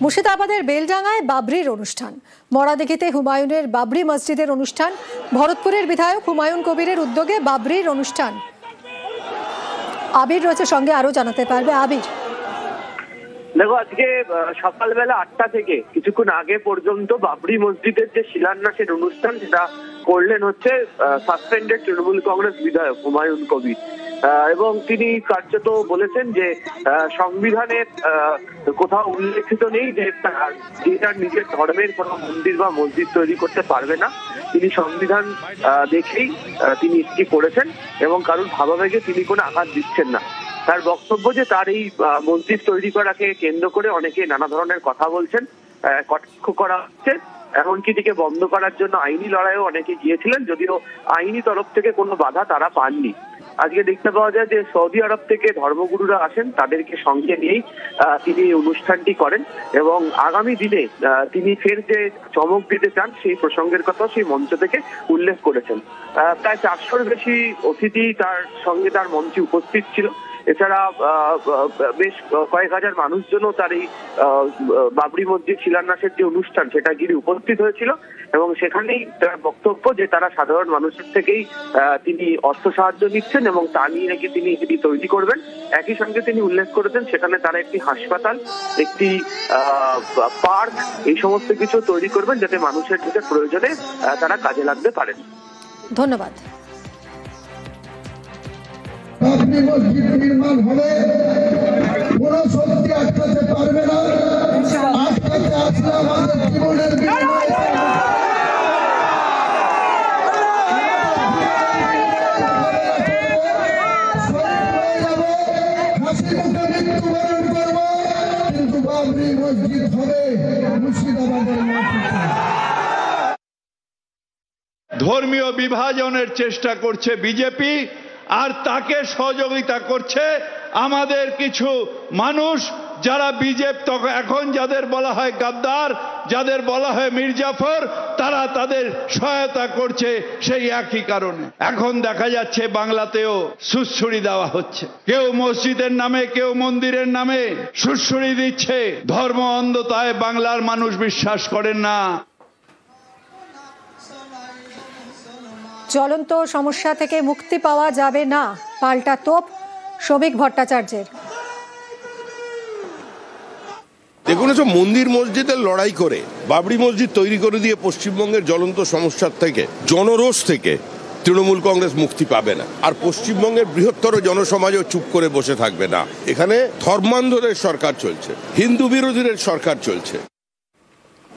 মুর্শিদাবাদের বেলডাঙ্গায় বাবরির অনুষ্ঠান, মরাদিঘিতে হুমায়ুনের বাবরি মসজিদের অনুষ্ঠান, ভরতপুরের বিধায়ক হুমায়ুন কবিরের উদ্যোগে বাবরির অনুষ্ঠান। আবির রয়েছে সঙ্গে, আরো জানাতে পারবে আবির। দেখো, আজকে সকালবেলা 8টা থেকে কিছুক্ষণ আগে পর্যন্ত বাবরি মসজিদের যে শিলান্যাসের অনুষ্ঠান সেটা করলেন হচ্ছে সাসপেন্ডেড তৃণমূল কংগ্রেস বিধায়ক হুমায়ুন কবির, এবং তিনি কার্যত বলেছেন যে সংবিধানের কোথাও উল্লেখিত নেই যে তার নিজের ধর্মের কোনো মন্দির বা মসজিদ তৈরি করতে পারবে না। তিনি সংবিধান দেখেই তিনি এটি করেছেন এবং কারণ ভাবাবেগে তিনি কোনো আঘাত দিচ্ছেন না। তার বক্তব্য যে তার এই মসজিদ তৈরি করাকে কেন্দ্র করে অনেকে নানা ধরনের কথা বলছেন, কটাক্ষ করা হচ্ছে, এমনকি এটিকে বন্ধ করার জন্য আইনি লড়াইও অনেকে গিয়েছিলেন, যদিও আইনি তরফ থেকে কোনো বাধা তারা পাননি। আজকে দেখতে পাওয়া যায় যে সৌদি আরব থেকে ধর্মগুরুরা আসেন, তাদেরকে সঙ্গে নিয়েই তিনি এই অনুষ্ঠানটি করেন এবং আগামী দিনে তিনি ফের যে চমক দিতে চান সেই প্রসঙ্গের কথা সেই মঞ্চ থেকে উল্লেখ করেছেন। প্রায় 400-র বেশি অতিথি তার সঙ্গে তার মঞ্চে উপস্থিত ছিল। এছাড়া বেশ কয়েক হাজার মানুষজনও তার এই বাবরি মসজিদ শিলান্যাসের যে অনুষ্ঠান সেটা গিয়ে উপস্থিত হয়েছিল এবং সেখানেই তার বক্তব্য যে তারা সাধারণ মানুষের থেকেই তিনি অর্থ সাহায্য নিচ্ছেন এবং তা নিয়ে নাকি তিনি এটি তৈরি করবেন। একই সঙ্গে তিনি উল্লেখ করেছেন সেখানে তারা একটি হাসপাতাল, একটি পার্ক, এই সমস্ত কিছু তৈরি করবেন যাতে মানুষের যেটা প্রয়োজনে তারা কাজে লাগতে পারেন। ধন্যবাদ। বাবরি মসজিদ নির্মাণ হবে, কোন শক্তি আটকাতে পারবে না। আটকাতে আসলে আমাদের জীবনের হাসি মুখে মৃত্যুবরণ করব, কিন্তু বাবরি মসজিদ হবে মুর্শিদাবাদের মাটিতে। ধর্মীয় বিভাজনের চেষ্টা করছে বিজেপি, আর তাকে সহযোগিতা করছে আমাদের কিছু মানুষ যারা বিজেপি, এখন যাদের বলা হয় গাদ্দার, যাদের বলা হয় মির্জাফর, তারা তাদের সহায়তা করছে সেই একই কারণে। এখন দেখা যাচ্ছে বাংলাতেও সুড়সুড়ি দেওয়া হচ্ছে, কেউ মসজিদের নামে কেউ মন্দিরের নামে সুড়সুড়ি দিচ্ছে। ধর্ম অন্ধতায় বাংলার মানুষ বিশ্বাস করেন না। জ্বলন্ত সমস্যা থেকে মুক্তি পাওয়া যাবে না, পাল্টা তোপ শ্রমিক ভট্টাচার্যের। দেখুন, এসব মন্দির মসজিদের লড়াই করে বাবরি মসজিদ তৈরি করে দিয়ে পশ্চিমবঙ্গের জ্বলন্ত সমস্যার থেকে, জনরোষ থেকে তৃণমূল কংগ্রেস মুক্তি পাবে না। আর পশ্চিমবঙ্গের বৃহত্তর জনসমাজও চুপ করে বসে থাকবে না। এখানে ধর্মান্ধদের সরকার চলছে, হিন্দু বিরোধীদের সরকার চলছে।